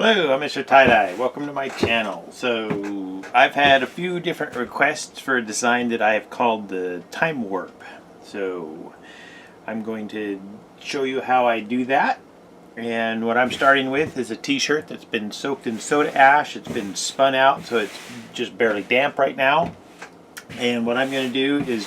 Hello, I'm MrTieDye. Welcome to my channel. So I've had a few different requests for a design that I have called the TimeWarp. So I'm going to show you how I do that. And what I'm starting with is a t-shirt that's been soaked in soda ash. It's been spun out, so it's just barely damp right now. And what I'm going to do is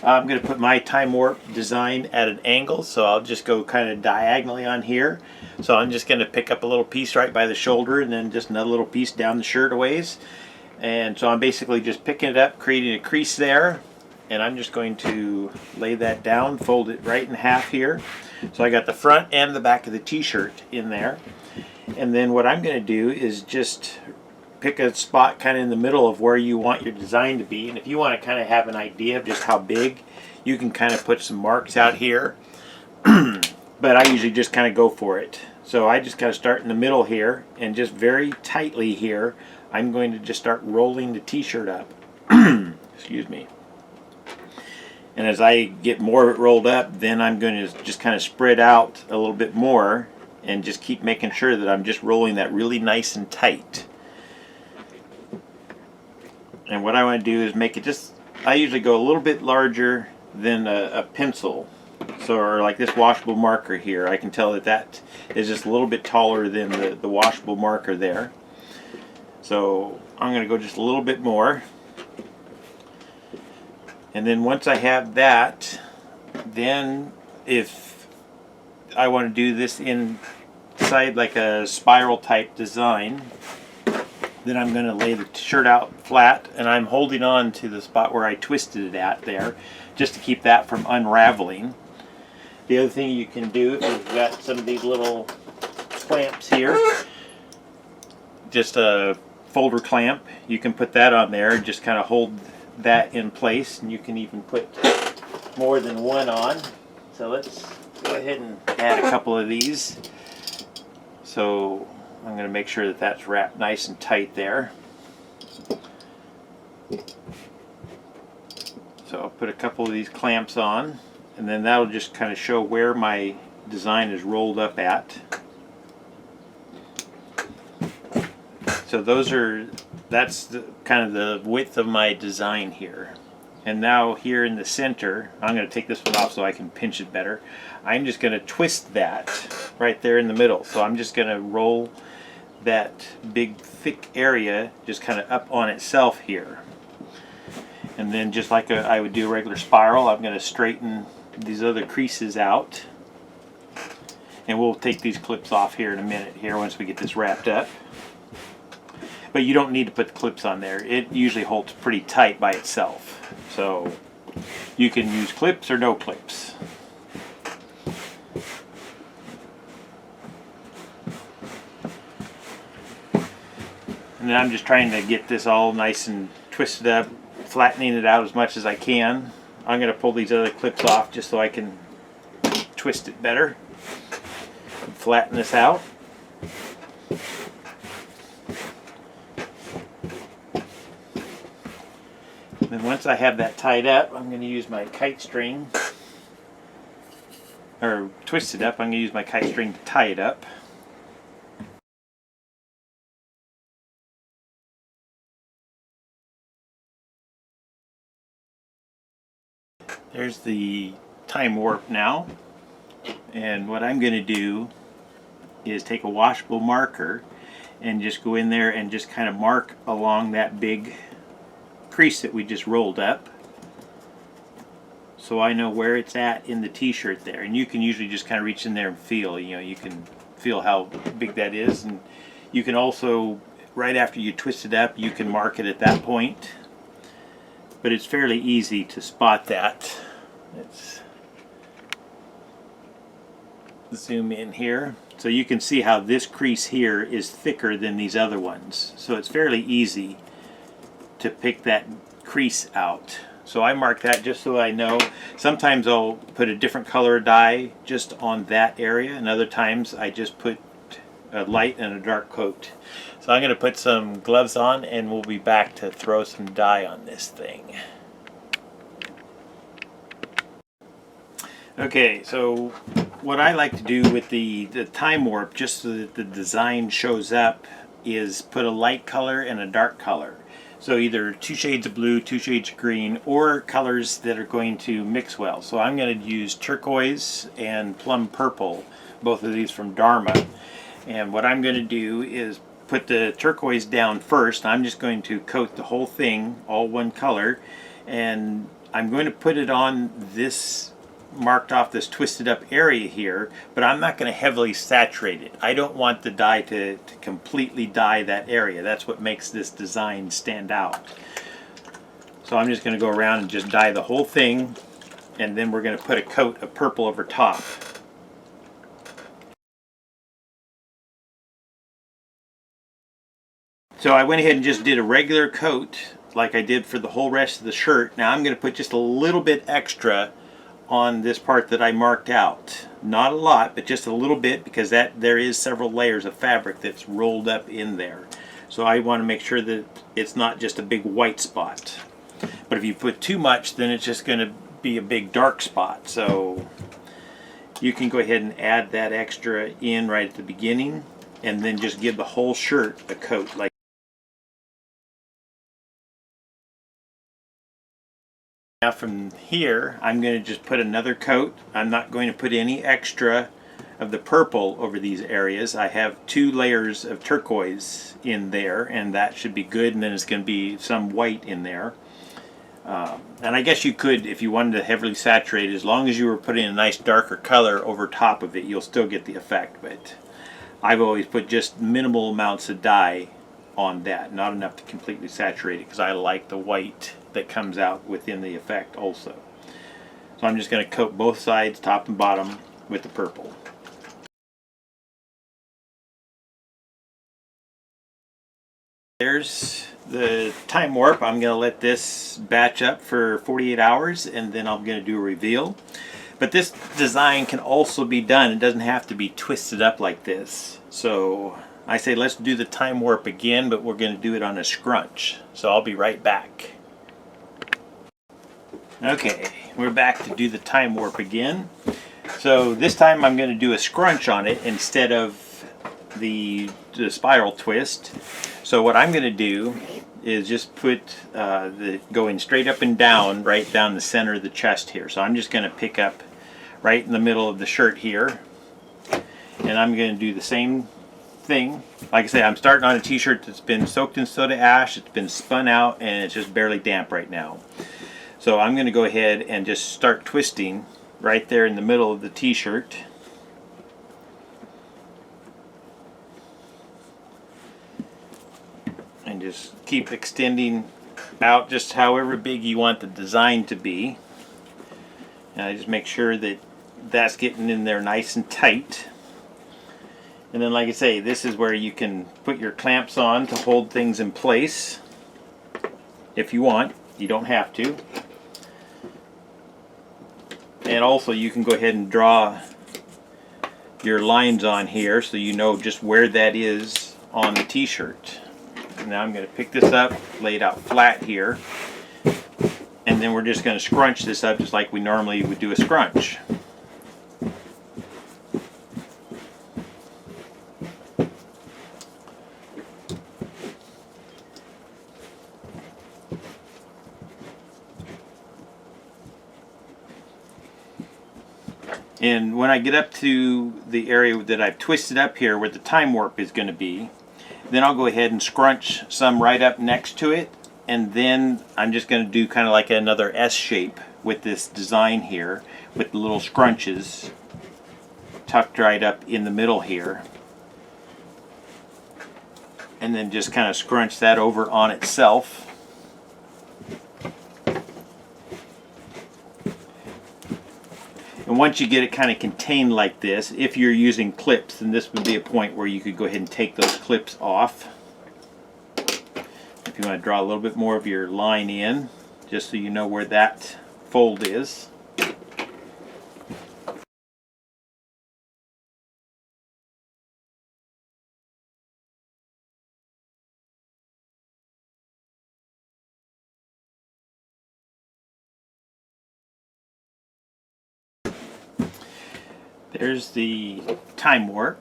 I'm going to put my TimeWarp design at an angle, so I'll just go kind of diagonally on here. So I'm just going to pick up a little piece right by the shoulder and then just another little piece down the shirt a ways. And so I'm basically just picking it up, creating a crease there, and I'm just going to lay that down, fold it right in half here. So I got the front and the back of the t-shirt in there. And then what I'm going to do is just pick a spot kind of in the middle of where you want your design to be. And if you want to kind of have an idea of just how big, you can kind of put some marks out here. But I usually just kind of go for it. So I just kind of start in the middle here, and just very tightly here, I'm going to just start rolling the t-shirt up. Excuse me. And as I get more of it rolled up, then I'm going to just kind of spread out a little bit more and just keep making sure that I'm just rolling that really nice and tight. And what I want to do is make it just, I usually go a little bit larger than a pencil. So, or like this washable marker here, I can tell that that is just a little bit taller than the washable marker there. So I'm going to go just a little bit more. And then once I have that, then if I want to do this inside like a spiral type design, then I'm going to lay the shirt out flat, and I'm holding on to the spot where I twisted it at there, just to keep that from unraveling. The other thing you can do, if you've got some of these little clamps here, just a folder clamp, you can put that on there and just kind of hold that in place, and you can even put more than one on. So let's go ahead and add a couple of these. So I'm going to make sure that that's wrapped nice and tight there. So I'll put a couple of these clamps on, and then that'll just kind of show where my design is rolled up at. So that's kind of the width of my design here. And now here in the center, I'm going to take this one off so I can pinch it better. I'm just going to twist that right there in the middle. So I'm just going to roll that big thick area just kind of up on itself here. And then just like I would do a regular spiral, I'm going to straighten these other creases out. And we'll take these clips off here in a minute here once we get this wrapped up. But you don't need to put the clips on there. It usually holds pretty tight by itself. So you can use clips or no clips. And then I'm just trying to get this all nice and twisted up, flattening it out as much as I can. I'm going to pull these other clips off just so I can twist it better and flatten this out. And then once I have that tied up, I'm going to use my kite string, or twist it up. I'm going to use my kite string to tie it up. There's the TimeWarp now, and what I'm going to do is take a washable marker and just go in there and just kind of mark along that big crease that we just rolled up, so I know where it's at in the t-shirt there. And you can usually just kind of reach in there and feel, you can feel how big that is. And you can also, right after you twist it up, you can mark it at that point. But it's fairly easy to spot that. Let's zoom in here. So you can see how this crease here is thicker than these other ones. So it's fairly easy to pick that crease out. So I mark that just so I know. Sometimes I'll put a different color dye just on that area, and other times I just put a light and a dark coat. So I'm going to put some gloves on, and we'll be back to throw some dye on this thing. Okay, so what I like to do with the time warp, just so that the design shows up, is put a light color and a dark color. So either 2 shades of blue, 2 shades of green, or colors that are going to mix well. So I'm going to use turquoise and plum purple, both of these from Dharma. And what I'm going to do is put the turquoise down first. I'm just going to coat the whole thing, all one color, and I'm going to put it on this marked off this twisted up area here, but I'm not going to heavily saturate it. I don't want the dye to completely dye that area. That's what makes this design stand out. So I'm just going to go around and just dye the whole thing, and then we're going to put a coat of purple over top. So I went ahead and just did a regular coat like I did for the whole rest of the shirt. Now I'm going to put just a little bit extra on this part that I marked out. Not a lot, but just a little bit, because there is several layers of fabric that's rolled up in there. So I want to make sure that it's not just a big white spot. But if you put too much, then it's just going to be a big dark spot. So you can go ahead and add that extra in right at the beginning, and then just give the whole shirt a coat like. Now from here, I'm going to just put another coat. I'm not going to put any extra of the purple over these areas. I have 2 layers of turquoise in there, and that should be good, and then it's going to be some white in there. And I guess you could, if you wanted to heavily saturate, as long as you were putting a nice darker color over top of it, you'll still get the effect. But I've always put just minimal amounts of dye on that, not enough to completely saturate it, because I like the white that comes out within the effect also. So I'm just going to coat both sides, top and bottom, with the purple. There's the time warp. I'm going to let this batch up for 48 hours, and then I'm going to do a reveal. But this design can also be done. It doesn't have to be twisted up like this. So I say let's do the time warp again, but we're going to do it on a scrunch. So I'll be right back. Okay, we're back to do the time warp again. So this time I'm going to do a scrunch on it instead of the spiral twist. So what I'm going to do is just put going straight up and down, right down the center of the chest here. So I'm just going to pick up right in the middle of the shirt here, and I'm going to do the same thing. Like I say, I'm starting on a t-shirt that's been soaked in soda ash, it's been spun out, and it's just barely damp right now. So I'm going to go ahead and just start twisting right there in the middle of the t-shirt. And just keep extending out just however big you want the design to be. And I just make sure that that's getting in there nice and tight. And then, like I say, this is where you can put your clamps on to hold things in place if you want. You don't have to. And also you can go ahead and draw your lines on here so you know just where that is on the t-shirt. Now I'm going to pick this up, lay it out flat here, and then we're just going to scrunch this up just like we normally would do a scrunch. And when I get up to the area that I've twisted up here where the time warp is going to be, then I'll go ahead and scrunch some right up next to it, and then I'm just going to do kind of like another S shape with this design here with the little scrunches tucked right up in the middle here, and then just kind of scrunch that over on itself. And once you get it kind of contained like this, if you're using clips, then this would be a point where you could go ahead and take those clips off. If you want to draw a little bit more of your line in, just so you know where that fold is. There's the time warp.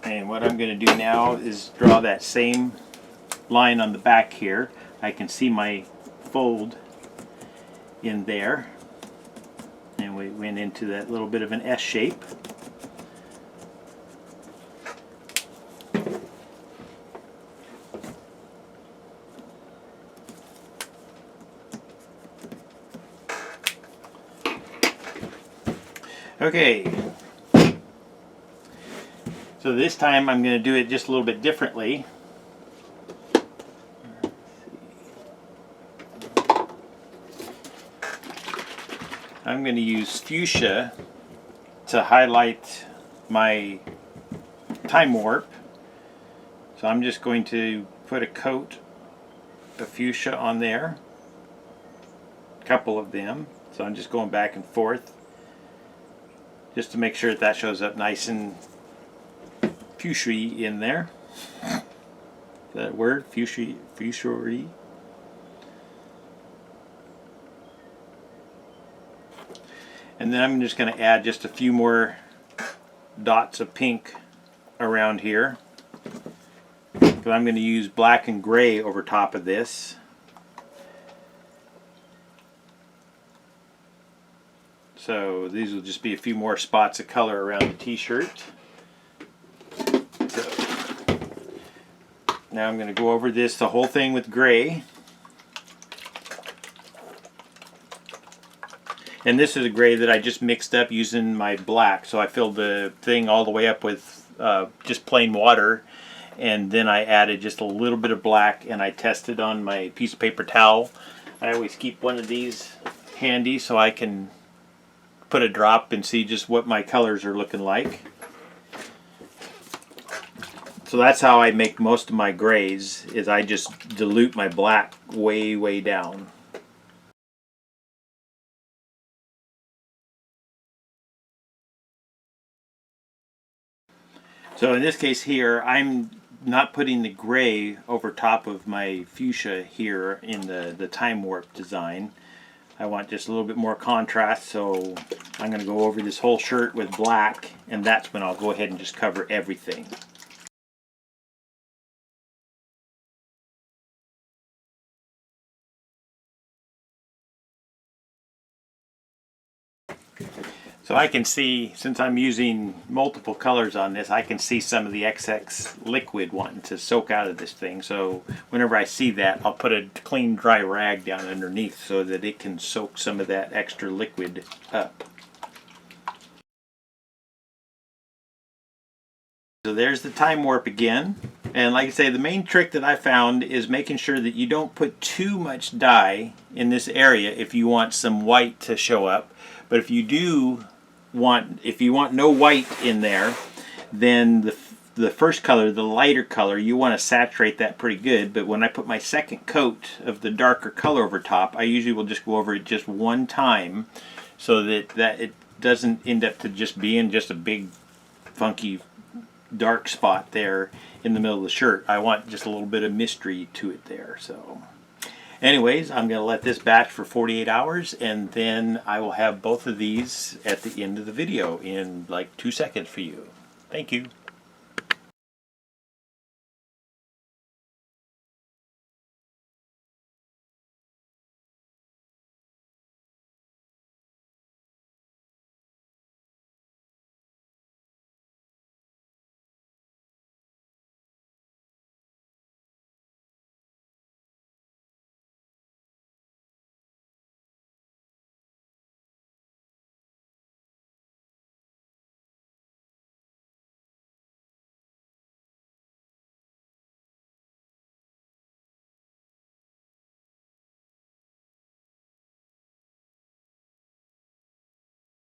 And what I'm going to do now is draw that same line on the back here. I can see my fold in there. And we went into that little bit of an S shape. Okay, so this time I'm going to do it just a little bit differently. I'm going to use fuchsia to highlight my time warp. So I'm just going to put a coat of fuchsia on there, a couple of them. So I'm just going back and forth just to make sure that that shows up nice and fuchsia in there. Is that a word? Fuchsia? And then I'm just going to add just a few more dots of pink around here. Because I'm going to use black and gray over top of this. So these will just be a few more spots of color around the t-shirt. So now I'm going to go over this, the whole thing with gray. And this is a gray that I just mixed up using my black. So I filled the thing all the way up with just plain water. And then I added just a little bit of black and I tested on my piece of paper towel. I always keep one of these handy so I can put a drop and see just what my colors are looking like. So that's how I make most of my grays, is I just dilute my black way down. So in this case here, I'm not putting the gray over top of my fuchsia here in the time warp design. I want just a little bit more contrast, so I'm going to go over this whole shirt with black, and that's when I'll go ahead and just cover everything. So I can see, since I'm using multiple colors on this, I can see some of the XX liquid wanting to soak out of this thing. So whenever I see that, I'll put a clean dry rag down underneath so that it can soak some of that extra liquid up. So there's the time warp again. And like I say, the main trick that I found is making sure that you don't put too much dye in this area if you want some white to show up. But if you want no white in there, then the first color, the lighter color, you want to saturate that pretty good. But when I put my second coat of the darker color over top, I usually will just go over it just one time so that it doesn't end up to just being just a big funky dark spot there in the middle of the shirt. I want just a little bit of mystery to it there. So anyways, I'm going to let this batch for 48 hours, and then I will have both of these at the end of the video in like 2 seconds for you. Thank you.